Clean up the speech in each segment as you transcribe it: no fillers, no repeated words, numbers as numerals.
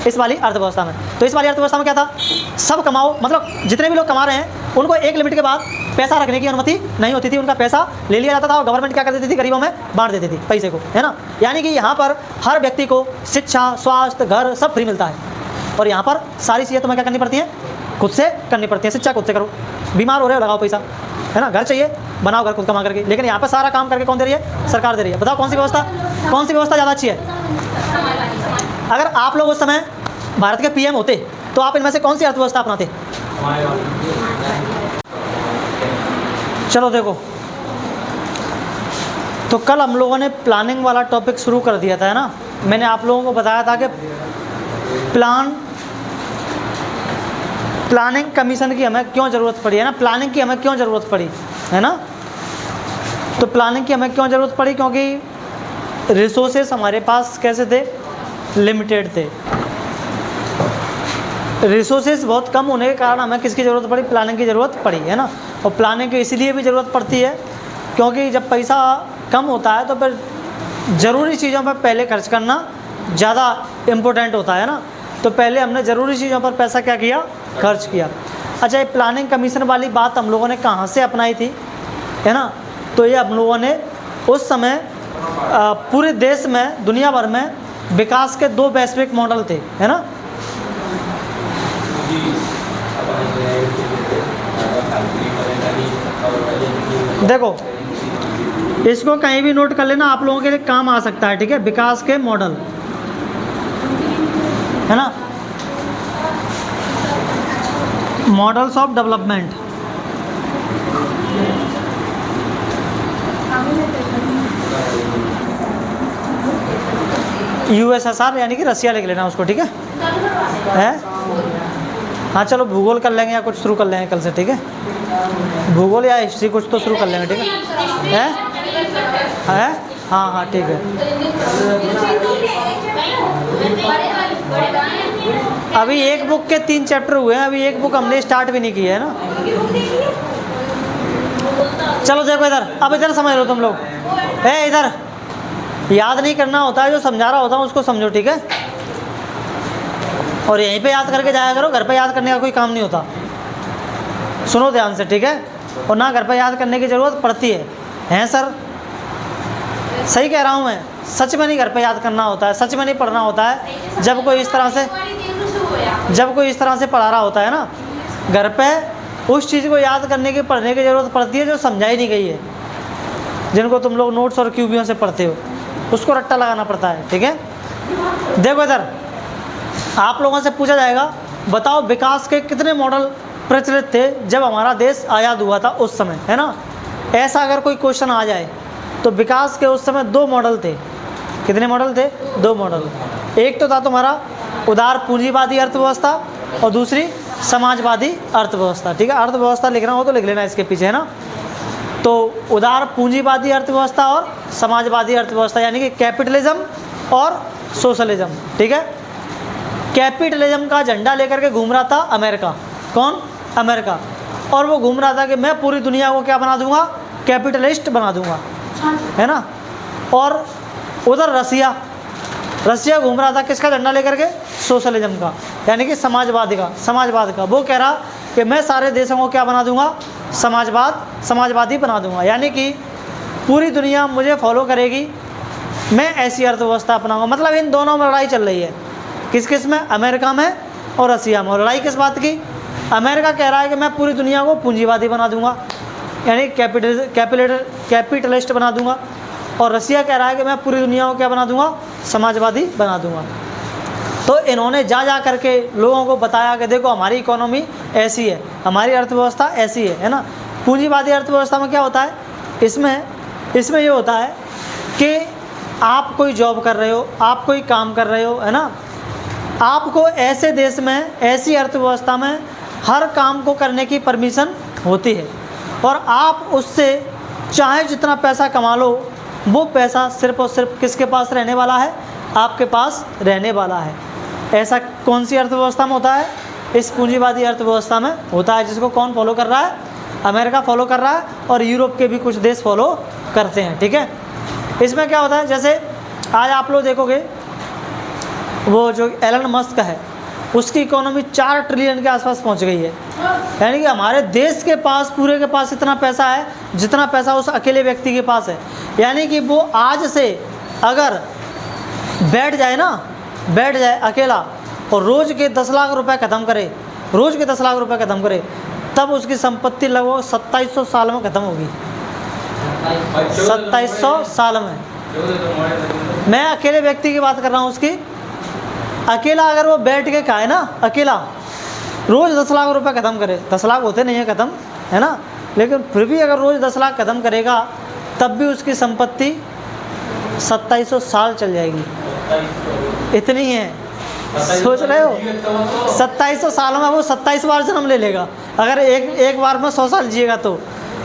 इस वाली अर्थव्यवस्था में। तो इस वाली अर्थव्यवस्था में क्या था, सब कमाओ, मतलब जितने भी लोग कमा रहे हैं उनको एक लिमिट के बाद पैसा रखने की अनुमति नहीं होती थी, उनका पैसा ले लिया जाता था और गवर्नमेंट क्या कर देती थी, गरीबों में बांट देती थी पैसे को, है ना। यानी कि यहाँ पर हर व्यक्ति को शिक्षा, स्वास्थ्य, घर सब फ्री मिलता है, और यहाँ पर सारी चीज़ें तुम्हें क्या करनी पड़ती हैं, खुद से करनी पड़ती है। शिक्षा खुद से करो, बीमार हो रहे हो लगाओ पैसा, है ना, घर चाहिए बनाओ घर खुद कमा करके। लेकिन यहाँ पर सारा काम करके कौन दे रही है, सरकार दे रही है। बताओ कौन सी व्यवस्था ज़्यादा अच्छी है। अगर आप लोग उस समय भारत के पीएम होते तो आप इनमें से कौन सी अर्थव्यवस्था अपनाते। चलो देखो, तो कल हम लोगों ने प्लानिंग वाला टॉपिक शुरू कर दिया था, है ना। मैंने आप लोगों को बताया था कि प्लानिंग कमीशन की हमें क्यों ज़रूरत पड़ी, है ना, प्लानिंग की हमें क्यों ज़रूरत पड़ी, है ना। तो प्लानिंग की हमें क्यों ज़रूरत पड़ी, क्योंकि रिसोर्सेस हमारे पास कैसे थे, लिमिटेड थे। रिसोर्सेस बहुत कम होने के कारण हमें किसकी ज़रूरत पड़ी, प्लानिंग की ज़रूरत पड़ी, है ना। और प्लानिंग की इसलिए भी ज़रूरत पड़ती है क्योंकि जब पैसा कम होता है तो फिर ज़रूरी चीज़ों पर पहले खर्च करना ज़्यादा इम्पोर्टेंट होता है ना। तो पहले हमने ज़रूरी चीज़ों पर पैसा क्या किया, खर्च किया। अच्छा, ये प्लानिंग कमीशन वाली बात हम लोगों ने कहाँ से अपनाई थी, है ना। तो ये हम लोगों ने उस समय पूरे देश में, दुनिया भर में विकास के 2 वैश्विक मॉडल थे, है ना। देखो, इसको कहीं भी नोट कर लेना, आप लोगों के लिए काम आ सकता है, ठीक है। विकास के मॉडल, है ना, मॉडल्स ऑफ डेवलपमेंट। यूएसएसआर यानी कि रसिया लिख लेना उसको, ठीक है। हाँ चलो भूगोल कर लेंगे या कुछ शुरू कर लेंगे कल से, ठीक है। भूगोल या हिस्ट्री कुछ तो शुरू कर लेंगे, ठीक है। हाँ ठीक है। अभी एक बुक के 3 चैप्टर हुए हैं, अभी एक बुक हमने स्टार्ट भी नहीं की है ना। चलो देखो इधर, अब इधर समझ लो तुम लोग, इधर याद नहीं करना होता है, जो समझा रहा होता हूँ उसको समझो, ठीक है। और यहीं पे याद करके जाया करो, घर पे याद करने का कोई काम नहीं होता। सुनो ध्यान से, ठीक है। और ना घर पे याद करने की ज़रूरत पड़ती है। हैं सर, सही कह रहा हूँ मैं, सच में नहीं घर पे याद करना होता है, सच में नहीं पढ़ना होता है। जब कोई इस तरह से पढ़ा रहा होता है ना, घर पे उस चीज़ को याद करने की, पढ़ने की ज़रूरत पड़ती है जो समझाई नहीं गई है, जिनको तुम लोग नोट्स और क्यूबियों से पढ़ते हो, उसको रट्टा लगाना पड़ता है, ठीक है। देखो इधर आप लोगों से पूछा जाएगा, बताओ विकास के कितने मॉडल प्रचलित थे जब हमारा देश आज़ाद हुआ था उस समय, है ना। ऐसा अगर कोई क्वेश्चन आ जाए तो विकास के उस समय 2 मॉडल थे। कितने मॉडल थे, 2 मॉडल। एक तो था तुम्हारा उदार पूंजीवादी अर्थव्यवस्था और दूसरी समाजवादी अर्थव्यवस्था, ठीक है। अर्थव्यवस्था लिखना हो तो लिख लेना इसके पीछे, है ना। तो उदार पूंजीवादी अर्थव्यवस्था और समाजवादी अर्थव्यवस्था, यानी कि कैपिटलिज्म और सोशलिज्म, ठीक है। कैपिटलिज्म का झंडा लेकर के घूम रहा था अमेरिका। कौन, अमेरिका। और वो घूम रहा था कि मैं पूरी दुनिया को क्या बना दूंगा, कैपिटलिस्ट बना दूंगा, है ना। और उधर रसिया घूम रहा था किसका झंडा लेकर के, सोशलिज्म का, यानी कि समाजवाद का। वो कह रहा कि मैं सारे देशों को क्या बना दूंगा, समाजवादी बना दूंगा, यानी कि पूरी दुनिया मुझे फॉलो करेगी, मैं ऐसी अर्थव्यवस्था अपनाऊंगा। मतलब इन दोनों में लड़ाई चल रही है, किस में, अमेरिका में और रसिया में। और लड़ाई किस बात की, अमेरिका कह रहा है कि मैं पूरी दुनिया को पूंजीवादी बना दूंगा, यानी कैपिटलिस्ट बना दूंगा, और रसिया कह रहा है कि मैं पूरी दुनिया को क्या बना दूंगा, समाजवादी बना दूंगा। तो इन्होंने जा करके लोगों को बताया कि देखो हमारी इकोनॉमी ऐसी है, हमारी अर्थव्यवस्था ऐसी है ना। पूंजीवादी अर्थव्यवस्था में क्या होता है, इसमें ये होता है कि आप कोई जॉब कर रहे हो, आप कोई काम कर रहे हो, है ना। आपको ऐसे देश में, ऐसी अर्थव्यवस्था में हर काम को करने की परमिशन होती है, और आप उससे चाहे जितना पैसा कमा लो, वो पैसा सिर्फ और सिर्फ किसके पास रहने वाला है, आपके पास रहने वाला है। ऐसा कौन सी अर्थव्यवस्था में होता है, इस पूंजीवादी अर्थव्यवस्था में होता है, जिसको कौन फॉलो कर रहा है, अमेरिका फॉलो कर रहा है, और यूरोप के भी कुछ देश फॉलो करते हैं, ठीक है। इसमें क्या होता है, जैसे आज आप लोग देखोगे वो जो एलन मस्क है उसकी इकोनॉमी 4 ट्रिलियन के आसपास पहुंच गई है। यानी कि हमारे देश के पास, पूरे के पास इतना पैसा है जितना पैसा उस अकेले व्यक्ति के पास है। यानी कि वो आज से अगर बैठ जाए अकेला और रोज़ के 10 लाख रुपए ख़त्म करे, रोज़ के 10 लाख रुपए ख़त्म करे, तब उसकी संपत्ति लगभग 2700 साल में ख़त्म होगी। 2700 साल में। मैं अकेले व्यक्ति की बात कर रहा हूँ उसकी। अकेला अगर वो बैठ के खाए ना, अकेला रोज़ 10 लाख रुपए ख़त्म करे, 10 लाख होते नहीं है ख़त्म, है ना, लेकिन फिर भी अगर रोज़ 10 लाख ख़त्म करेगा तब भी उसकी संपत्ति 2700 साल चल जाएगी। इतनी है, सोच रहे हो? 2700 साल में वो 27 बार जन्म ले लेगा। अगर एक बार में 100 साल जिएगा तो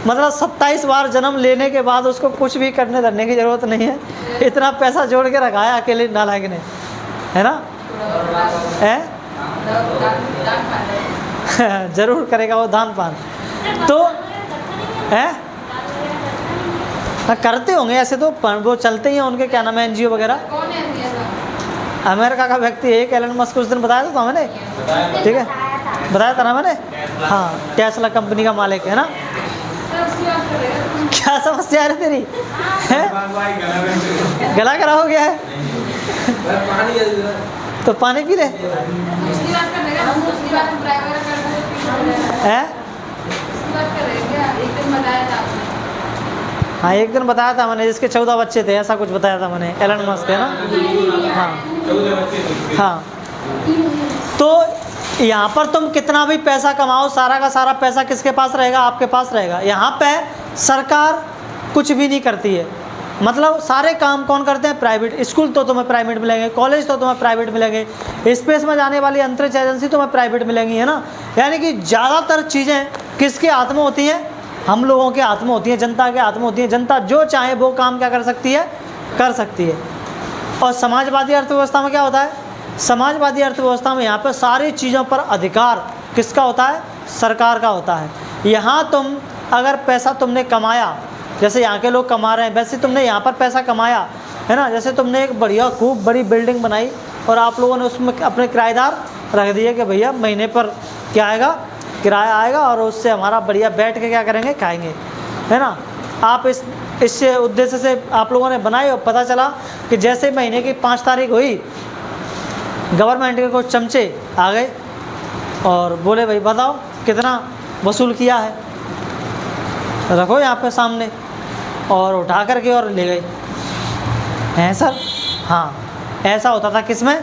मतलब 27 बार जन्म लेने के बाद उसको कुछ भी करने धरने की ज़रूरत नहीं है। इतना पैसा जोड़ के रखा है अकेले नालायक ने, है ना? है जरूर करेगा वो दान पान तो है। हाँ करते होंगे ऐसे तो, वो चलते ही हैं उनके, क्या नाम है, NGO वगैरह। अमेरिका का व्यक्ति एक एलन मस्क उस दिन बताया था मैंने, ठीक है, बताया था ना मैंने। हाँ, टेस्ला कंपनी का मालिक है ना। क्या समस्या है तेरी? है गला खराब हो गया है तो पानी पी ले। है हाँ, एक दिन बताया था मैंने, जिसके 14 बच्चे थे, ऐसा कुछ बताया था मैंने, एलन मस्क है ना। हाँ, तो यहाँ पर तुम कितना भी पैसा कमाओ, सारा का सारा पैसा किसके पास रहेगा? आपके पास रहेगा। यहाँ पे सरकार कुछ भी नहीं करती है। मतलब सारे काम कौन करते हैं? प्राइवेट। स्कूल तो तुम्हें प्राइवेट मिलेंगे, कॉलेज तो तुम्हें प्राइवेट मिलेंगे, स्पेस में जाने वाली अंतरिक्ष एजेंसी तुम्हें प्राइवेट मिलेंगी, है ना। यानी कि ज़्यादातर चीज़ें किसके हाथ में होती हैं? हम लोगों के हाथ में होती हैं, जनता के हाथ में होती हैं। जनता जो चाहे वो काम क्या कर सकती है? कर सकती है। और समाजवादी अर्थव्यवस्था में क्या होता है? समाजवादी अर्थव्यवस्था में यहाँ पर सारी चीज़ों पर अधिकार किसका होता है? सरकार का होता है। यहाँ तुम अगर पैसा तुमने कमाया, जैसे यहाँ के लोग कमा रहे हैं, वैसे तुमने यहाँ पर पैसा कमाया, है ना। जैसे तुमने एक बढ़िया खूब बड़ी बिल्डिंग बनाई और आप लोगों ने उसमें अपने किराएदार रख दिए कि भैया महीने पर क्या आएगा? किराया आएगा, और उससे हमारा बढ़िया बैठ के क्या करेंगे? खाएंगे, है ना। आप इस उद्देश्य से आप लोगों ने बनाई, और पता चला कि जैसे महीने की 5 तारीख हुई, गवर्नमेंट के कुछ चमचे आ गए और बोले भाई बताओ कितना वसूल किया है, रखो यहाँ पे सामने, और उठा करके और ले गए हैं सर। हाँ, ऐसा होता था किसमें?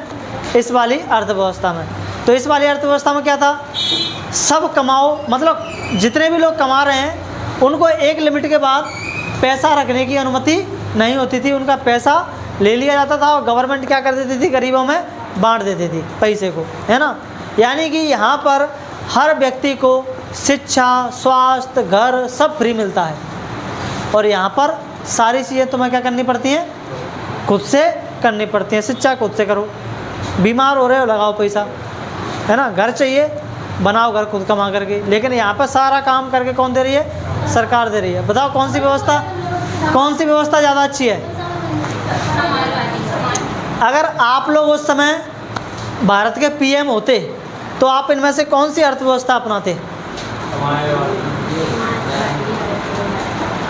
इस वाली अर्थव्यवस्था में। तो इस वाली अर्थव्यवस्था में क्या था? सब कमाओ, मतलब जितने भी लोग कमा रहे हैं उनको एक लिमिट के बाद पैसा रखने की अनुमति नहीं होती थी। उनका पैसा ले लिया जाता था और गवर्नमेंट क्या कर देती थी? गरीबों में बांट देती थी पैसे को, है ना। यानी कि यहाँ पर हर व्यक्ति को शिक्षा, स्वास्थ्य, घर सब फ्री मिलता है। और यहाँ पर सारी चीज़ें तुम्हें क्या करनी पड़ती हैं? खुद से करनी पड़ती हैं। शिक्षा खुद से करो, बीमार हो रहे हो लगाओ पैसा, है ना। घर चाहिए बनाओ, घर खुद कमा करके। लेकिन यहाँ पर सारा काम करके कौन दे रही है? सरकार दे रही है। बताओ कौन सी व्यवस्था ज़्यादा अच्छी है? अगर आप लोग उस समय भारत के PM होते तो आप इनमें से कौन सी अर्थव्यवस्था अपनाते?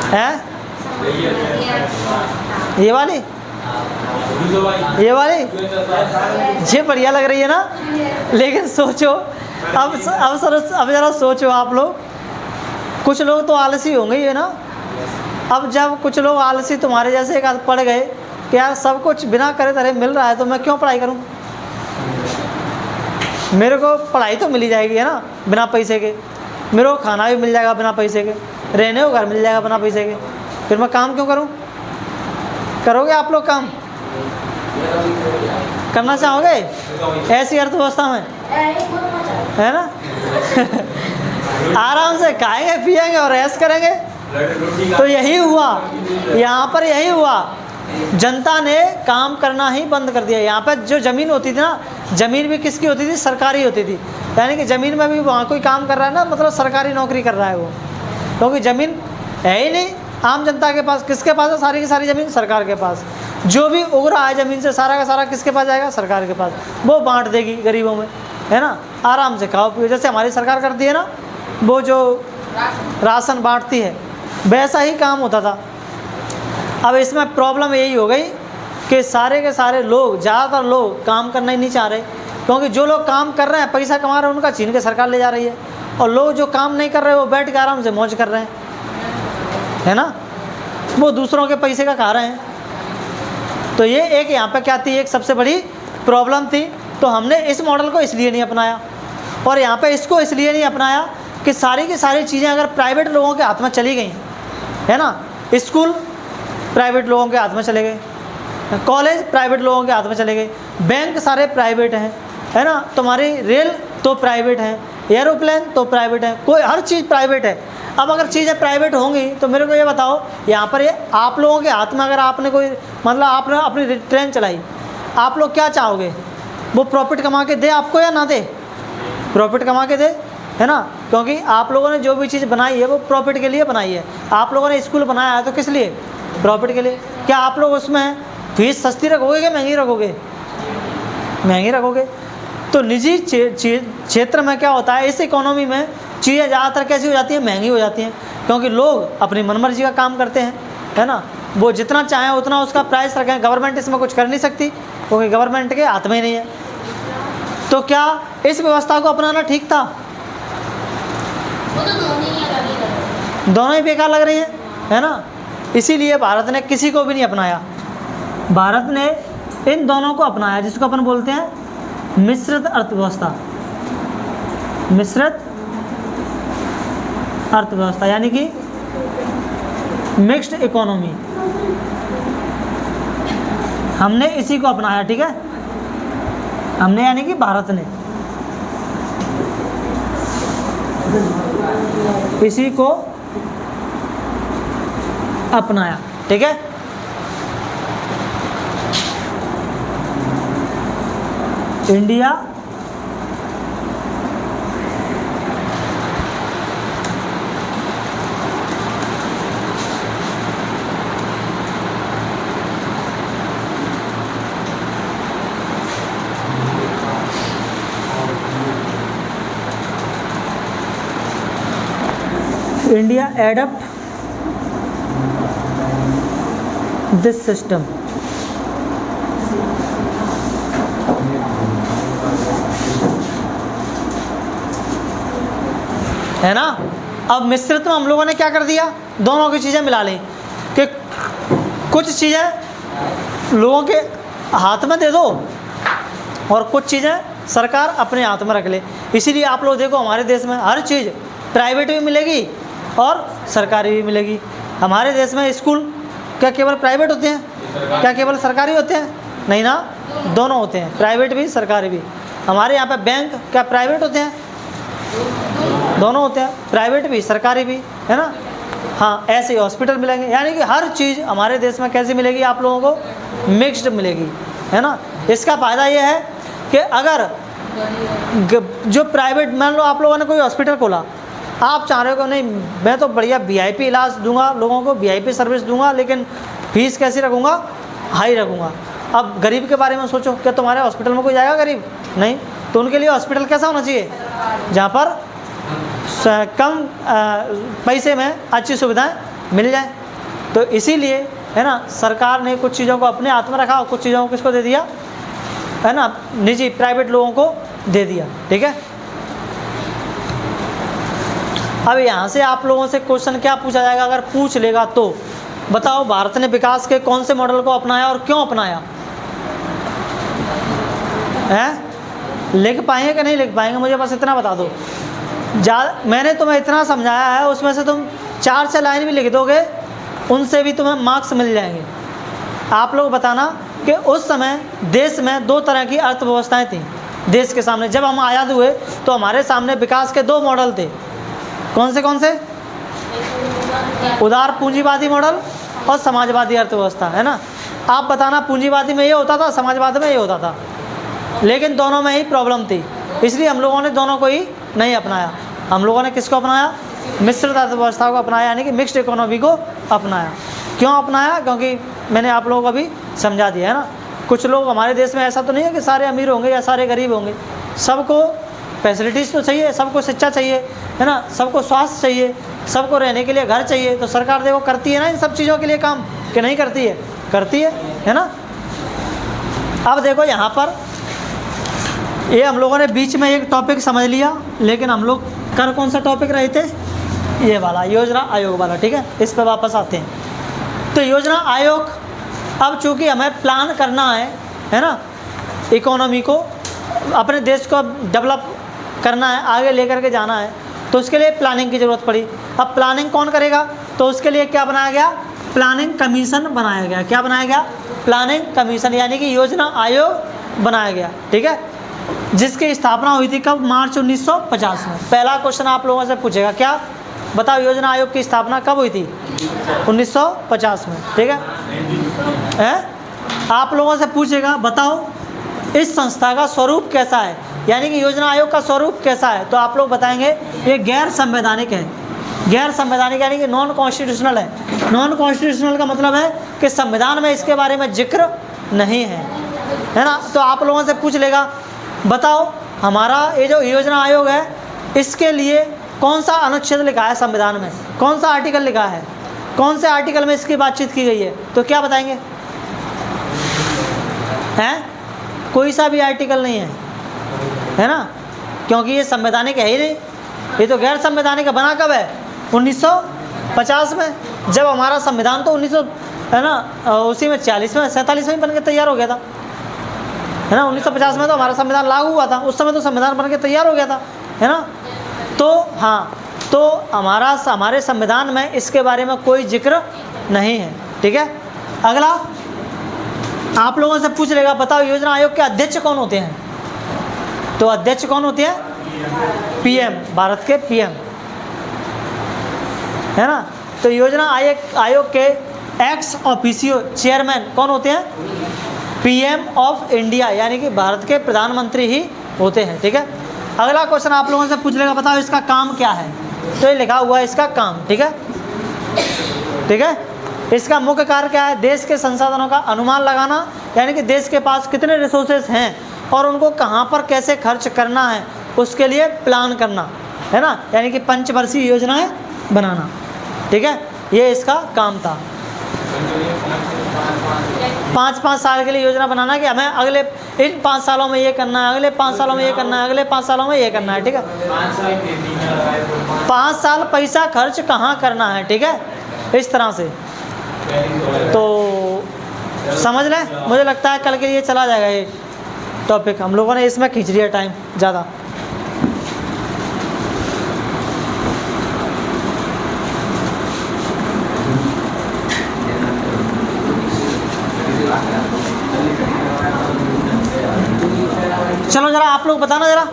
है ये वाली? ये बढ़िया लग रही है ना। लेकिन सोचो अब ज़रा सोचो आप लोग, कुछ लोग तो आलसी होंगे ही, है ना। अब जब कुछ लोग आलसी तुम्हारे जैसे एक आध पड़ गए कि यार सब कुछ बिना करे धरे मिल रहा है तो मैं क्यों पढ़ाई करूं? मेरे को पढ़ाई तो मिल ही जाएगी, है ना, बिना पैसे के। मेरे को खाना भी मिल जाएगा बिना पैसे के, रहने को घर मिल जाएगा बिना पैसे के, फिर मैं काम क्यों करूं? करोगे आप लोग काम? करना चाहोगे ऐसी अर्थव्यवस्था में, है ना? आराम से खाएंगे पिएंगे और ऐश करेंगे। तो यही हुआ यहाँ पर, यही हुआ। जनता ने काम करना ही बंद कर दिया। यहाँ पर जो ज़मीन होती थी ना, ज़मीन भी किसकी होती थी? सरकारी होती थी। यानी कि ज़मीन में भी वहाँ कोई काम कर रहा है ना, मतलब सरकारी नौकरी कर रहा है वो, क्योंकि ज़मीन है ही नहीं आम जनता के पास। किसके पास है सारी की सारी ज़मीन? सरकार के पास। जो भी उग रहा है ज़मीन से सारा का सारा किसके पास जाएगा? सरकार के पास। वो बांट देगी गरीबों में, है ना, आराम से खाओ पियो। जैसे हमारी सरकार करती है ना, वो जो राशन बांटती है, वैसा ही काम होता था। अब इसमें प्रॉब्लम यही हो गई कि सारे के सारे लोग, ज़्यादातर लोग काम करना ही नहीं चाह रहे, क्योंकि जो लोग काम कर रहे हैं, पैसा कमा रहे हैं, उनका छीन के सरकार ले जा रही है, और लोग जो काम नहीं कर रहे वो बैठ के आराम से मौज कर रहे हैं, है ना, वो दूसरों के पैसे का खा रहे हैं। तो ये एक यहाँ पे क्या थी, एक सबसे बड़ी प्रॉब्लम थी। तो हमने इस मॉडल को इसलिए नहीं अपनाया, और यहाँ पे इसको इसलिए नहीं अपनाया कि सारी की सारी चीज़ें अगर प्राइवेट लोगों के हाथ में चली गई, है ना, स्कूल प्राइवेट लोगों के हाथ में चले गए, कॉलेज प्राइवेट लोगों के हाथ में चले गए, बैंक सारे प्राइवेट हैं, है ना, तुम्हारी रेल तो प्राइवेट है, एरोप्लेन तो प्राइवेट है, कोई हर चीज़ प्राइवेट है। अब अगर चीज़ें प्राइवेट होंगी तो मेरे को ये बताओ, यहाँ पर ये आप लोगों के हाथ में अगर आपने कोई, मतलब आपने अपनी ट्रेन चलाई, आप लोग क्या चाहोगे? वो प्रॉफिट कमा के दे आपको या ना दे? प्रॉफिट कमा के दे, है ना, क्योंकि आप लोगों ने जो भी चीज़ बनाई है वो प्रॉफिट के लिए बनाई है। आप लोगों ने स्कूल बनाया है तो किस लिए? प्रॉफिट के लिए। क्या आप लोग उसमें फीस सस्ती रखोगे कि महंगी रखोगे? महंगी रखोगे। तो निजी क्षेत्र में क्या होता है, इस इकोनॉमी में चीज़ें ज़्यादातर कैसी हो जाती हैं? महंगी हो जाती हैं, क्योंकि लोग अपनी मनमर्जी का काम करते हैं, है ना, वो जितना चाहें उतना उसका प्राइस रखें। गवर्नमेंट इसमें कुछ कर नहीं सकती, क्योंकि गवर्नमेंट के हाथ में ही नहीं है। तो क्या इस व्यवस्था को अपनाना ठीक था? दोनों ही बेकार लग रही हैं, है ना। इसीलिए भारत ने किसी को भी नहीं अपनाया, भारत ने इन दोनों को अपनाया, जिसको अपन बोलते हैं मिश्रित अर्थव्यवस्था। मिश्रित अर्थव्यवस्था यानी कि मिक्स्ड इकोनॉमी, हमने इसी को अपनाया, ठीक है। हमने यानी कि भारत ने इसी को अपनाया, ठीक है। India adopt this system। है ना। अब मिश्रित में हम लोगों ने क्या कर दिया, दोनों की चीज़ें मिला ली कि कुछ चीज़ें लोगों के हाथ में दे दो और कुछ चीज़ें सरकार अपने हाथ में रख ले। इसीलिए आप लोग देखो हमारे देश में हर चीज़ प्राइवेट भी मिलेगी और सरकारी भी मिलेगी। हमारे देश में स्कूल क्या केवल प्राइवेट होते हैं? क्या केवल सरकारी होते हैं? नहीं ना, दोनों होते हैं, प्राइवेट भी सरकारी भी। हमारे यहाँ पे बैंक क्या प्राइवेट होते हैं? दोनों होते हैं, प्राइवेट भी सरकारी भी, है ना। हाँ, ऐसे ही हॉस्पिटल मिलेंगे, यानी कि हर चीज़ हमारे देश में कैसी मिलेगी आप लोगों को? मिक्स्ड मिलेगी, है ना। इसका फ़ायदा ये है कि अगर जो प्राइवेट, मान लो आप लोगों ने कोई हॉस्पिटल खोला, आप चाह रहे हो नहीं मैं तो बढ़िया VIP इलाज दूंगा, लोगों को VIP सर्विस दूंगा, लेकिन फीस कैसी रखूँगा? हाई रखूँगा। अब गरीब के बारे में सोचो, क्या तुम्हारे हॉस्पिटल में कोई जाएगा गरीब? नहीं। तो उनके लिए हॉस्पिटल कैसा होना चाहिए? जहाँ पर कम पैसे में अच्छी सुविधाएं मिल जाए। तो इसीलिए, है ना, सरकार ने कुछ चीज़ों को अपने हाथ में रखा और कुछ चीज़ों को किसको दे दिया, है ना, निजी प्राइवेट लोगों को दे दिया, ठीक है। अब यहाँ से आप लोगों से क्वेश्चन क्या पूछा जाएगा, अगर पूछ लेगा तो बताओ भारत ने विकास के कौन से मॉडल को अपनाया और क्यों अपनाया? हैं? लिख पाएंगे कि नहीं लिख पाएंगे? मुझे बस इतना बता दो। मैंने तुम्हें इतना समझाया है, उसमें से तुम 4-6 लाइन भी लिख दोगे, उनसे भी तुम्हें मार्क्स मिल जाएंगे। आप लोग बताना कि उस समय देश में 2 तरह की अर्थव्यवस्थाएं थीं देश के सामने। जब हम आज़ाद हुए तो हमारे सामने विकास के 2 मॉडल थे। कौन से? उदार पूंजीवादी मॉडल और समाजवादी अर्थव्यवस्था, है ना। आप बताना पूंजीवादी में ये होता था, समाजवाद में ये होता था, लेकिन दोनों में ही प्रॉब्लम थी। इसलिए हम लोगों ने दोनों को ही नहीं अपनाया। हम लोगों ने किसको अपनाया? मिश्रित अर्थव्यवस्था को अपनाया, यानी कि मिक्स्ड इकोनॉमी को अपनाया। क्यों अपनाया? क्योंकि मैंने आप लोगों को अभी समझा दिया है ना। कुछ लोग हमारे देश में ऐसा तो नहीं है कि सारे अमीर होंगे या सारे गरीब होंगे, सबको फैसिलिटीज़ तो चाहिए, सबको शिक्षा चाहिए, है ना, सबको स्वास्थ्य चाहिए, सबको रहने के लिए घर चाहिए। तो सरकार देखो करती है ना इन सब चीज़ों के लिए काम, कि नहीं करती है? करती है ना। अब देखो यहाँ पर ये हम लोगों ने बीच में एक टॉपिक समझ लिया, लेकिन हम लोग कर कौन सा टॉपिक रहे थे? ये वाला योजना आयोग वाला, ठीक है। इस पर वापस आते हैं। तो योजना आयोग, अब चूँकि हमें प्लान करना है ना, इकोनॉमी को, अपने देश को डेवलप करना है, आगे लेकर के जाना है, तो उसके लिए प्लानिंग की ज़रूरत पड़ी। अब प्लानिंग कौन करेगा? तो उसके लिए क्या बनाया गया? प्लानिंग कमीशन बनाया गया। क्या बनाया गया? प्लानिंग कमीशन, यानी कि योजना आयोग बनाया गया, ठीक है, जिसकी स्थापना हुई थी कब? मार्च 1950 में। पहला क्वेश्चन आप लोगों से पूछेगा, क्या बताओ योजना आयोग की स्थापना कब हुई थी? 1950 में, ठीक है। आप लोगों से पूछेगा बताओ इस संस्था का स्वरूप कैसा है, यानी कि योजना आयोग का स्वरूप कैसा है, तो आप लोग बताएंगे ये गैर संवैधानिक है। गैर संवैधानिक यानी कि नॉन कॉन्स्टिट्यूशनल है। नॉन कॉन्स्टिट्यूशनल का मतलब है कि संविधान में इसके बारे में जिक्र नहीं है ना। तो आप लोगों से पूछ लेगा बताओ हमारा ये जो योजना आयोग है, इसके लिए कौन सा अनुच्छेद लिखा है संविधान में, कौन सा आर्टिकल लिखा है, कौन से आर्टिकल में इसकी बातचीत की गई है, तो क्या बताएंगे? हैं? कोई सा भी आर्टिकल नहीं है ना, क्योंकि ये संवैधानिक है ही नहीं, ये तो गैर संवैधानिक बना कब है? 1950 में, जब हमारा संविधान तो 1900 है ना, उसी में 40 में 47 में बन के तैयार हो गया था, है ना। 1950 में तो हमारा संविधान लागू हुआ था, उस समय तो संविधान बन के तैयार हो गया था, है ना। तो हाँ, तो हमारे संविधान में इसके बारे में कोई जिक्र नहीं है, ठीक है। अगला आप लोगों से पूछ लेगा बताओ योजना आयोग के अध्यक्ष कौन होते हैं, तो अध्यक्ष कौन होते हैं? पीएम, भारत के पीएम, है ना। तो योजना आयोग के एक्स ऑफिशियो चेयरमैन कौन होते हैं? पीएम ऑफ इंडिया, यानी कि भारत के प्रधानमंत्री ही होते हैं, ठीक है। अगला क्वेश्चन आप लोगों से पूछ लेगा बताओ इसका काम क्या है, तो ये लिखा हुआ है इसका काम, ठीक है, ठीक है। इसका मुख्य कार्य क्या है? देश के संसाधनों का अनुमान लगाना, यानी कि देश के पास कितने रिसोर्सेस हैं और उनको कहाँ पर कैसे खर्च करना है, उसके लिए प्लान करना, है ना, यानी कि पंचवर्षीय योजनाएं बनाना, ठीक है। ये इसका काम था। 5-5 साल के लिए योजना बनाना कि हमें अगले इन 5 सालों में ये करना है, अगले 5 सालों में ये करना है, अगले 5 सालों में ये करना है, ठीक है। 5 साल पैसा खर्च कहाँ करना है, ठीक है, इस तरह से। तो समझ लें, मुझे लगता है कल के लिए चला जाएगा ये टॉपिक, हम लोगों ने इसमें खींच लिया टाइम ज़्यादा। चलो ज़रा आप लोग बताना ज़रा,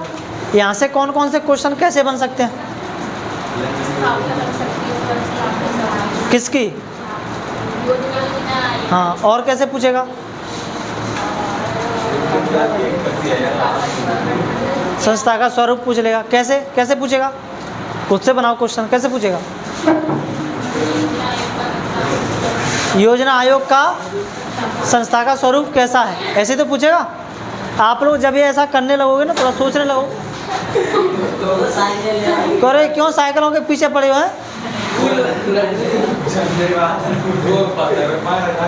यहाँ से कौन कौन से क्वेश्चन कैसे बन सकते हैं? किसकी? हाँ, और कैसे पूछेगा? संस्था का स्वरूप पूछ लेगा। कैसे कैसे पूछेगा? खुद से बनाओ क्वेश्चन, कैसे पूछेगा? योजना आयोग का संस्था का स्वरूप कैसा है, ऐसे तो पूछेगा। आप लोग जब ये ऐसा करने लगोगे ना, थोड़ा सोचने लगो, अरे क्यों साइकिलों के पीछे पड़े हुए हैं?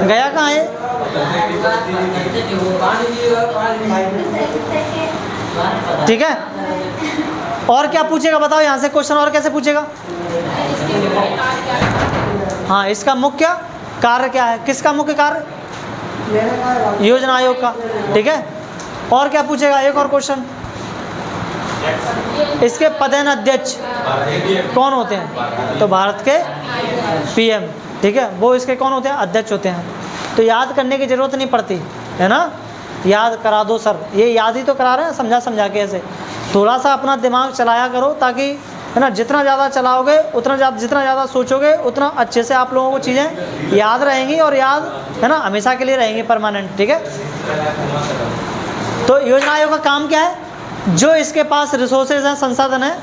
गया कहाँ है? ठीक है, और क्या पूछेगा बताओ यहाँ से क्वेश्चन, और कैसे पूछेगा? हाँ, इसका मुख्य कार्य क्या है? किसका मुख्य कार्य? योजना आयोग का, ठीक है। और क्या पूछेगा? एक और क्वेश्चन, इसके पदेन अध्यक्ष कौन होते हैं? तो भारत के पीएम, ठीक है, वो इसके कौन होते हैं? अध्यक्ष होते हैं। तो याद करने की ज़रूरत नहीं पड़ती, है ना, याद करा दो सर, ये याद ही तो करा रहे हैं समझा के ऐसे। थोड़ा सा अपना दिमाग चलाया करो, ताकि है ना, जितना ज़्यादा चलाओगे जितना ज़्यादा सोचोगे उतना अच्छे से आप लोगों को चीज़ें याद रहेंगी, और याद है ना हमेशा के लिए रहेंगी, परमानेंट, ठीक है। तो योजना आयोग का काम क्या है? जो इसके पास रिसोर्सेज हैं, संसाधन हैं,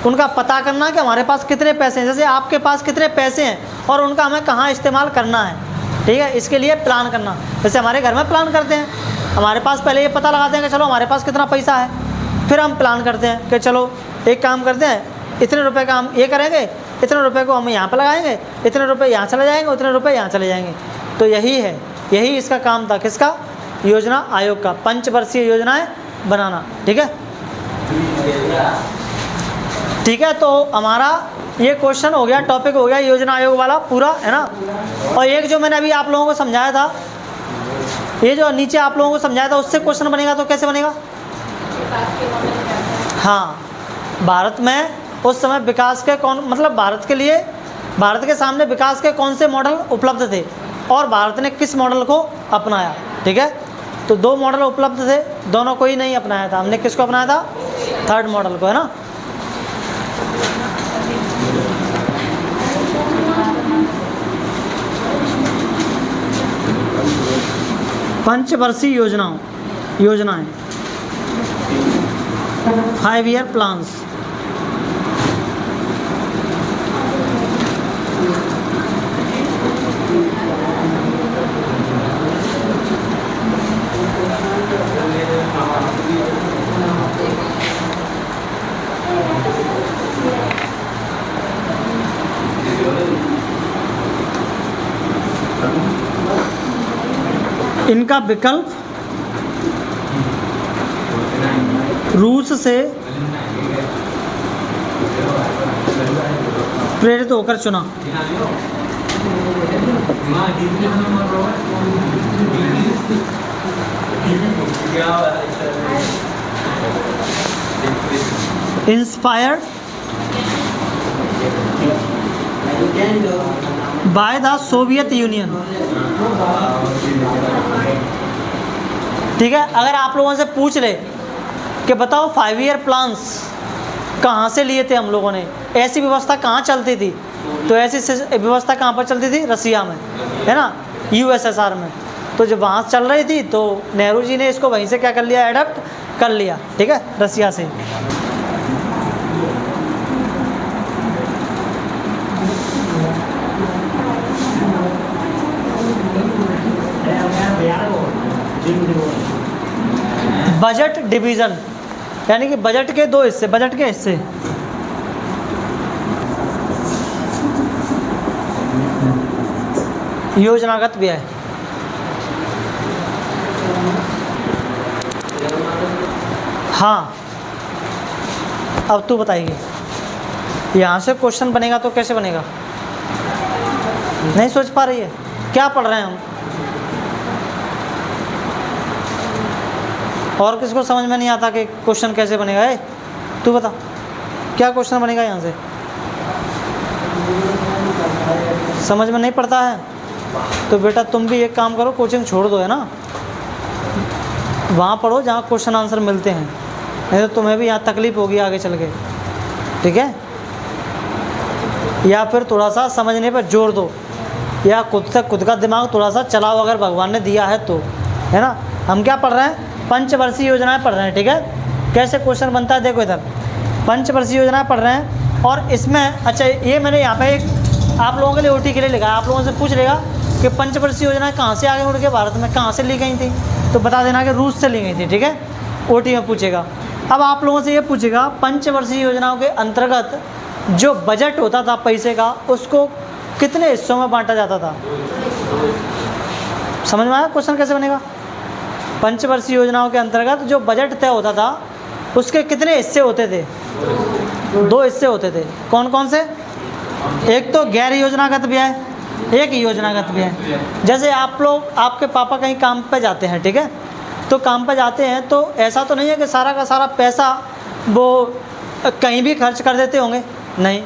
उनका पता करना कि हमारे पास कितने पैसे हैं, जैसे आपके पास कितने पैसे हैं और उनका हमें कहाँ इस्तेमाल करना है, ठीक है। इसके लिए प्लान करना, जैसे हमारे घर में प्लान करते हैं, हमारे पास पहले ये पता लगाते हैं कि चलो हमारे पास कितना पैसा है, फिर हम प्लान करते हैं कि चलो एक काम करते हैं, इतने रुपए का हम ये करेंगे, इतने रुपए को हम यहाँ पर लगाएंगे, इतने रुपए यहाँ चले जाएंगे, उतने रुपए यहाँ चले जाएंगे। तो यही है, यही इसका काम था, किसका? योजना आयोग का, पंचवर्षीय योजनाएं बनाना। ठीक है, ठीक है। तो हमारा ये क्वेश्चन हो गया, टॉपिक हो गया योजना आयोग वाला पूरा, है ना। और एक जो मैंने अभी आप लोगों को समझाया था, ये जो नीचे आप लोगों को समझाया था, उससे क्वेश्चन बनेगा। तो कैसे बनेगा? हाँ, भारत में उस समय विकास के कौन, मतलब भारत के लिए, भारत के सामने विकास के कौन से मॉडल उपलब्ध थे और भारत ने किस मॉडल को अपनाया। ठीक है, तो 2 मॉडल उपलब्ध थे, दोनों को ही नहीं अपनाया था हमने। किसको अपनाया था? थर्ड मॉडल को, है ना। पंचवर्षीय योजनाएं 5 ईयर प्लान्स। इनका विकल्प रूस से प्रेरित होकर चुना। Inspired by the Soviet union. ठीक है, अगर आप लोगों से पूछ ले कि बताओ 5 ईयर प्लान्स कहाँ से लिए थे हम लोगों ने, ऐसी व्यवस्था कहाँ चलती थी, तो ऐसी व्यवस्था कहाँ पर चलती थी? रसिया में, है ना, यूएसएसआर में। तो जब वहाँ चल रही थी तो नेहरू जी ने इसको वहीं से क्या कर लिया? एडप्ट कर लिया। ठीक है, रसिया से। बजट डिवीज़न, यानी कि बजट के 2 हिस्से, बजट के हिस्से। योजनागत व्यय, हाँ। अब तू बताइए, यहाँ से क्वेश्चन बनेगा तो कैसे बनेगा? नहीं सोच पा रही है? क्या पढ़ रहे हैं हम? और किसको समझ में नहीं आता कि क्वेश्चन कैसे बनेगा? है तू बता, क्या क्वेश्चन बनेगा यहाँ से? समझ में नहीं पड़ता है तो बेटा तुम भी एक काम करो, कोचिंग छोड़ दो, है ना, वहाँ पढ़ो जहाँ क्वेश्चन आंसर मिलते हैं, नहीं तो तुम्हें भी यहाँ तकलीफ होगी आगे चल के। ठीक है, या फिर थोड़ा सा समझने पर जोर दो, या खुद का दिमाग थोड़ा सा चलाओ अगर भगवान ने दिया है तो, है ना। हम क्या पढ़ रहे हैं? पंचवर्षीय योजनाएं पढ़ रहे हैं। ठीक है, कैसे क्वेश्चन बनता है देखो इधर, पंचवर्षीय योजनाएं पढ़ रहे हैं। और इसमें अच्छा, ये मैंने यहाँ पे एक आप लोगों के लिए ओटी के लिए लिखा है, आप लोगों से पूछ लेगा कि पंचवर्षीय योजनाएं कहाँ से आगे उड़ के भारत में कहाँ से ली गई थी, तो बता देना कि रूस से ली गई थी। ठीक है, ओटी में पूछेगा। अब आप लोगों से ये पूछेगा पंचवर्षीय योजनाओं के अंतर्गत जो बजट होता था पैसे का, उसको कितने हिस्सों में बांटा जाता था? समझ में आया क्वेश्चन कैसे बनेगा? पंचवर्षीय योजनाओं के अंतर्गत जो बजट तय होता था उसके कितने हिस्से होते थे? 2 हिस्से होते थे। कौन कौन से? एक तो गैर योजनागत व्यय, एक योजनागत व्यय। जैसे आप लोग, आपके पापा कहीं काम पे जाते हैं, ठीक है, तो काम पे जाते हैं तो ऐसा तो नहीं है कि सारा का सारा पैसा वो कहीं भी खर्च कर देते होंगे, नहीं,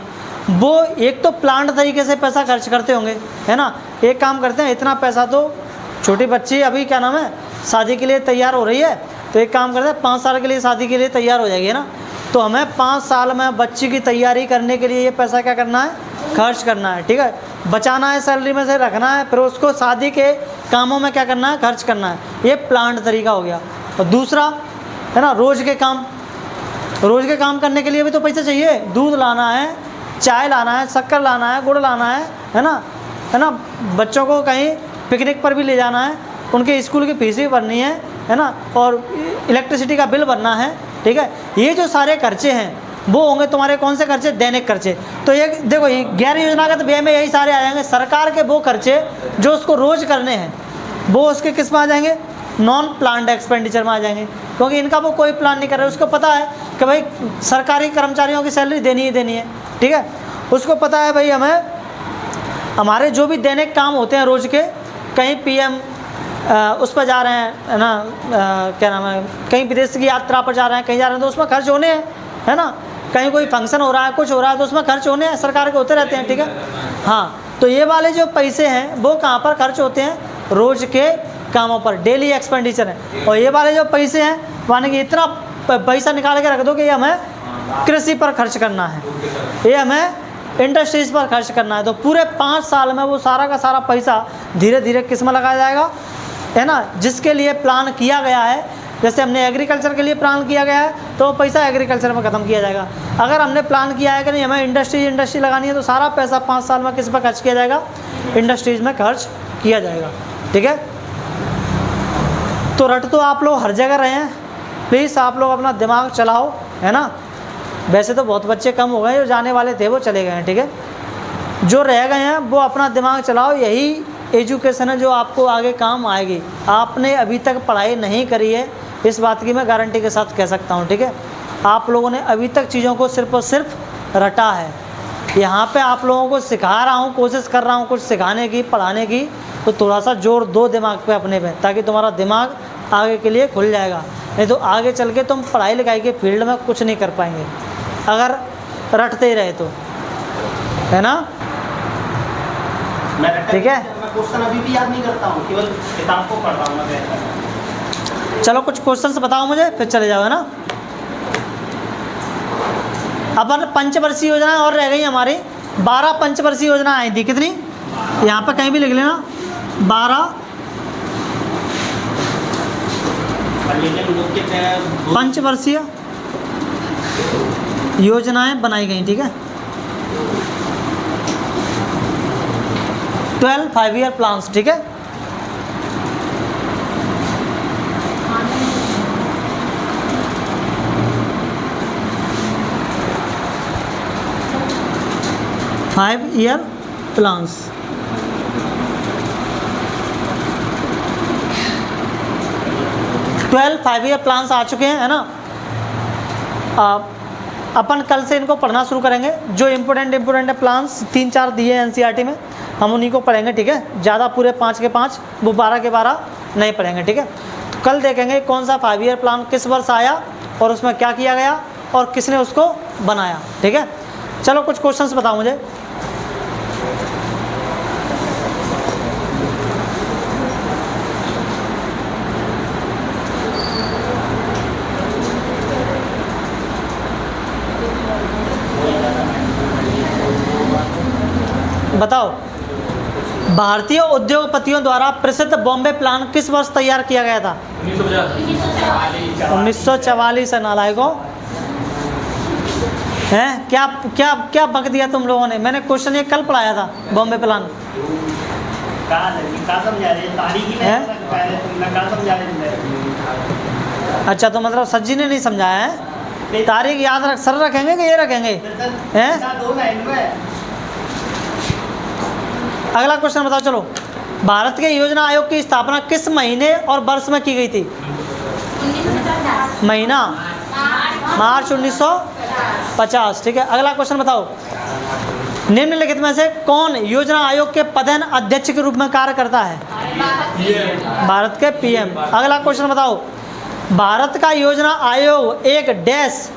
वो एक तो प्लान्ड तरीके से पैसा खर्च करते होंगे, है ना। एक काम करते हैं, इतना पैसा तो छोटी बच्ची अभी क्या नाम है शादी के लिए तैयार हो रही है, तो एक काम करते हैं 5 साल के लिए शादी के लिए तैयार हो जाएगी, है ना, तो हमें 5 साल में बच्ची की तैयारी करने के लिए ये पैसा क्या करना है? खर्च करना है। ठीक है, बचाना है, सैलरी में से रखना है, फिर उसको शादी के कामों में क्या करना है? खर्च करना है। ये प्लान्ड तरीका हो गया। और दूसरा है ना, रोज़ के काम। रोज़ के काम करने के लिए भी तो पैसा चाहिए, दूध लाना है, चाय लाना है, शक्कर लाना है, गुड़ लाना है ना, है ना। बच्चों को कहीं पिकनिक पर भी ले जाना है, उनके स्कूल की फीस भी भरनी है ना, और इलेक्ट्रिसिटी का बिल भरना है, ठीक है। ये जो सारे खर्चे हैं वो होंगे तुम्हारे कौन से खर्चे, दैनिक खर्चे। तो ये देखो, ये गैर योजनागत व्यय में यही सारे आ जाएंगे। सरकार के वो खर्चे जो उसको रोज करने हैं वो उसके किस में आ जाएंगे, नॉन प्लान्ड एक्सपेंडिचर में आ जाएंगे, क्योंकि इनका वो कोई प्लान नहीं कर रहा है। उसको पता है कि भाई सरकारी कर्मचारियों की सैलरी देनी ही देनी है, ठीक है। उसको पता है भाई हमें हमारे जो भी दैनिक काम होते हैं रोज़ के, कहीं पीएम उस पर जा रहे हैं, है ना, क्या नाम है, कहीं विदेश की यात्रा पर जा रहे हैं, कहीं जा रहे हैं, तो उसमें खर्च होने हैं, है ना। कहीं कोई फंक्शन हो रहा है, कुछ हो रहा है, तो उसमें खर्च होने हैं, सरकार के होते रहते हैं, ठीक है। हाँ, तो ये वाले जो पैसे हैं वो कहाँ पर खर्च होते हैं, रोज़ के कामों पर, डेली एक्सपेंडिचर है। और ये वाले जो पैसे हैं माने कि इतना पैसा निकाल के रख दो कि ये हमें कृषि पर खर्च करना है, ये हमें इंडस्ट्रीज़ पर खर्च करना है। तो पूरे 5 साल में वो सारा का सारा पैसा धीरे धीरे किस में लगाया जाएगा, है ना, जिसके लिए प्लान किया गया है। जैसे हमने एग्रीकल्चर के लिए प्लान किया गया है तो वो पैसा एग्रीकल्चर में ख़त्म किया जाएगा। अगर हमने प्लान किया है कि नहीं हमें इंडस्ट्री लगानी है, तो सारा पैसा 5 साल में किस पर खर्च किया जाएगा, इंडस्ट्रीज़ में खर्च किया जाएगा, ठीक है। तो रट तो आप लोग हर जगह रहे हैं, प्लीज़ आप लोग अपना दिमाग चलाओ, है ना। वैसे तो बहुत बच्चे कम हो गए, जो जाने वाले थे वो चले गए हैं, ठीक है। जो रह गए हैं वो अपना दिमाग चलाओ, यही एजुकेशन है जो आपको आगे काम आएगी। आपने अभी तक पढ़ाई नहीं करी है, इस बात की मैं गारंटी के साथ कह सकता हूँ, ठीक है। आप लोगों ने अभी तक चीज़ों को सिर्फ और सिर्फ रटा है। यहाँ पे आप लोगों को सिखा रहा हूँ, कोशिश कर रहा हूँ कुछ सिखाने की, पढ़ाने की, तो थोड़ा सा जोर दो दिमाग पे अपने पे, ताकि तुम्हारा दिमाग आगे के लिए खुल जाएगा। नहीं तो आगे चल के तुम पढ़ाई लिखाई के फील्ड में कुछ नहीं कर पाएंगे अगर रटते ही रहे तो, है ना, ठीक है। मैं क्वेश्चन अभी भी याद नहीं करता हूँ, केवल किताब को पढ़ रहा हूँ मैं। चलो कुछ क्वेश्चंस बताओ मुझे, फिर चले जाओ, है ना। अपन पंचवर्षीय योजनाएं और रह गई हमारी, 12 पंचवर्षीय योजना आई थी। कितनी, यहाँ पर कहीं भी लिख लेना, 12 पंचवर्षीय योजनाएं बनाई गई, ठीक है। 12 5-year प्लान्स, ठीक है। five-year plans, twelve 5-year plans आ चुके हैं, है ना। अपन कल से इनको पढ़ना शुरू करेंगे। जो इम्पोर्टेंट है प्लान्स 3-4 दिए हैं एनसीईआरटी में, हम उन्हीं को पढ़ेंगे, ठीक है। ज़्यादा पूरे 5 के 5 वो 12 के 12 नहीं पढ़ेंगे, ठीक है। तो कल देखेंगे कौन सा 5-year प्लान किस वर्ष आया और उसमें क्या किया गया और किसने उसको बनाया, ठीक है। चलो कुछ क्वेश्चंस बताओ मुझे। बताओ, भारतीय उद्योगपतियों द्वारा प्रसिद्ध बॉम्बे प्लान किस वर्ष तैयार किया गया था? 1944 है नालायकों, हैं क्या क्या क्या बक दिया तुम लोगों ने। मैंने क्वेश्चन ये कल पढ़ाया था, बॉम्बे प्लान अच्छा, तो मतलब सज्जी ने नहीं समझाया है। तारीख याद रख, सर रखेंगे कि ये रखेंगे, हैं। अगला क्वेश्चन बताओ। चलो, भारत के योजना आयोग की स्थापना किस महीने और वर्ष में की गई थी? महीना मार्च 1950, ठीक है। अगला क्वेश्चन बताओ, निम्नलिखित में से कौन योजना आयोग के पदेन अध्यक्ष के रूप में कार्य करता है? भारत के पीएम। अगला क्वेश्चन बताओ, भारत का योजना आयोग एक डैश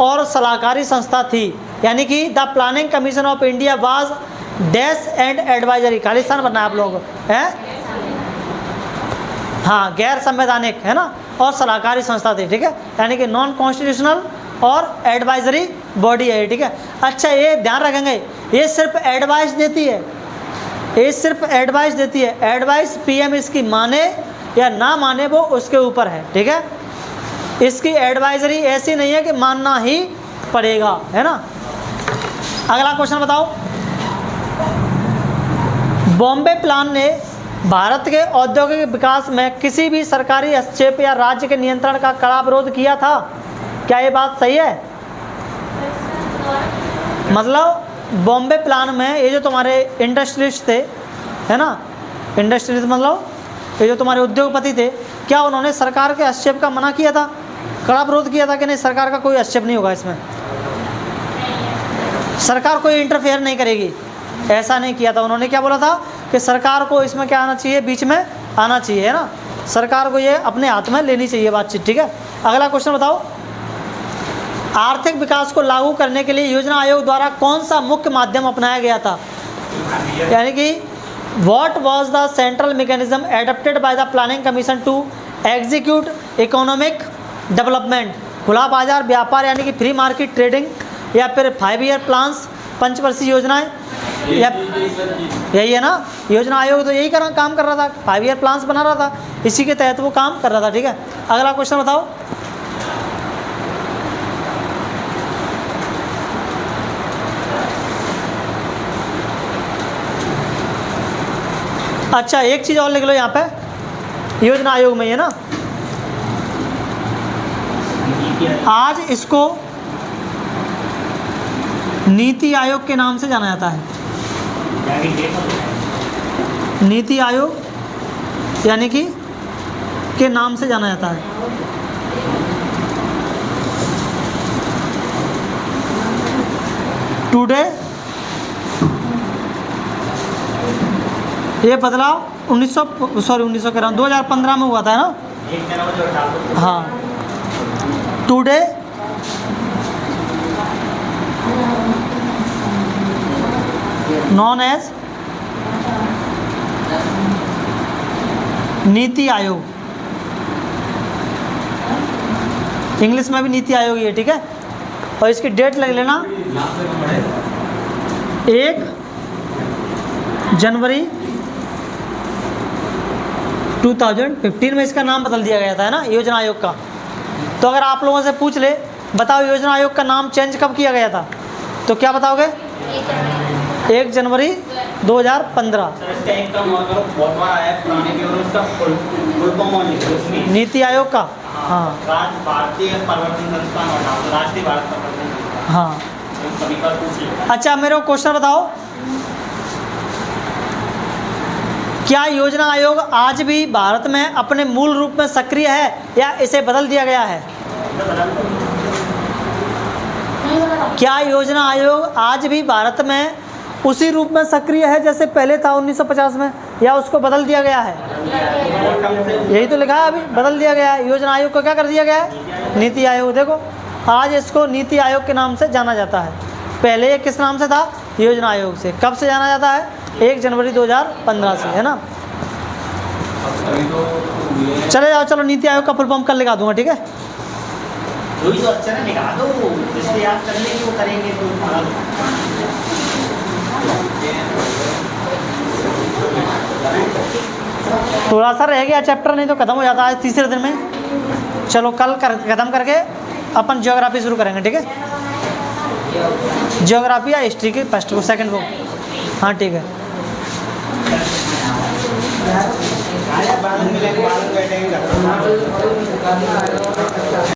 और सलाहकारी संस्था थी, यानी कि the planning commission of India was dash and advisory. Khalistan बनना है आप लोगों को, है हाँ, गैर संवैधानिक, है ना, और सलाहकारी संस्था थी, ठीक है। यानी कि नॉन कॉन्स्टिट्यूशनल और एडवाइजरी बॉडी है, ठीक है। अच्छा, ये ध्यान रखेंगे, ये सिर्फ एडवाइस देती है, ये सिर्फ एडवाइस देती है। एडवाइस पीएम इसकी माने या ना माने वो उसके ऊपर है, ठीक है। इसकी एडवाइजरी ऐसी नहीं है कि मानना ही पड़ेगा, है ना। अगला क्वेश्चन बताओ, बॉम्बे प्लान ने भारत के औद्योगिक विकास में किसी भी सरकारी हस्तक्षेप या राज्य के नियंत्रण का कड़ा विरोध किया था। क्या ये बात सही है? मतलब बॉम्बे प्लान में ये जो तुम्हारे इंडस्ट्रियलिस्ट थे, है ना, इंडस्ट्रियलिस्ट मतलब ये जो तुम्हारे उद्योगपति थे, क्या उन्होंने सरकार के हस्तक्षेप का मना किया था, कड़ा विरोध किया था कि नहीं सरकार का कोई हस्तक्षेप नहीं होगा, इसमें सरकार कोई इंटरफेयर नहीं करेगी, ऐसा नहीं किया था। उन्होंने क्या बोला था कि सरकार को इसमें क्या आना चाहिए, बीच में आना चाहिए, है ना, सरकार को ये अपने हाथ में लेनी चाहिए बातचीत। ठीक है, अगला क्वेश्चन बताओ। आर्थिक विकास को लागू करने के लिए योजना आयोग द्वारा कौन सा मुख्य माध्यम अपनाया गया था? यानी कि what was the central mechanism adapted by the planning commission to execute economic development? खुला बाजार व्यापार यानी कि फ्री मार्केट ट्रेडिंग, या फिर 5 ईयर प्लान्स, पंचवर्षीय योजनाएं, या यही है ना। योजना आयोग तो यही काम कर रहा था, 5 ईयर प्लान्स बना रहा था, इसी के तहत वो काम कर रहा था। ठीक है, अगला क्वेश्चन बताओ। अच्छा, एक चीज़ और लिख लो यहाँ पे, योजना आयोग में, है ना, आज इसको नीति आयोग के नाम से जाना जाता है। नीति आयोग यानी कि के नाम से जाना जाता है। टुडे ये बदलाव 1900 कह रहा हूँ 2015 में हुआ था, है ना। हाँ, today known as NITI Aayog, English में भी नीति आयोग ही है। ठीक है, और इसकी डेट लग लेना 1 जनवरी 2015 में इसका नाम बदल दिया गया था, है ना, योजना आयोग का। तो अगर आप लोगों से पूछ ले, बताओ योजना आयोग का नाम चेंज कब किया गया था, तो क्या बताओगे? 1 जनवरी 2015। नीति आयोग का, हाँ भारतीय प्रवर्तन संस्थान और राष्ट्रीय भारत प्रवर्तन। हाँ, अच्छा मेरे को क्वेश्चन बताओ, क्या योजना आयोग आज भी भारत में अपने मूल रूप में सक्रिय है या इसे बदल दिया गया है? क्या योजना आयोग आज भी भारत में उसी रूप में सक्रिय है जैसे पहले था 1950 में, या उसको बदल दिया गया है? यही तो लिखा है अभी, बदल दिया गया है। योजना आयोग को क्या कर दिया गया है? नीति आयोग। देखो, आज इसको नीति आयोग के नाम से जाना जाता है, पहले ये किस नाम से था? योजना आयोग से। कब से जाना जाता है? 1 जनवरी 2015 से, है ना। चले जाओ, चलो नीति आयोग का फुल फॉर्म कल लगा दूंगा। ठीक है, वही तो अच्छा ना, निकाल दो, जिससे याद करने की वो करेंगे तो थोड़ा सा रह गया चैप्टर, नहीं तो खत्म हो जाता है तीसरे दिन में। चलो कल खत्म करके अपन ज्योग्राफी शुरू करेंगे। ठीक है, ज्योग्राफी या हिस्ट्री की फर्स्ट को, सेकंड को। हाँ ठीक है। बाद में मिलेंगे, बाद में बैठेंगे।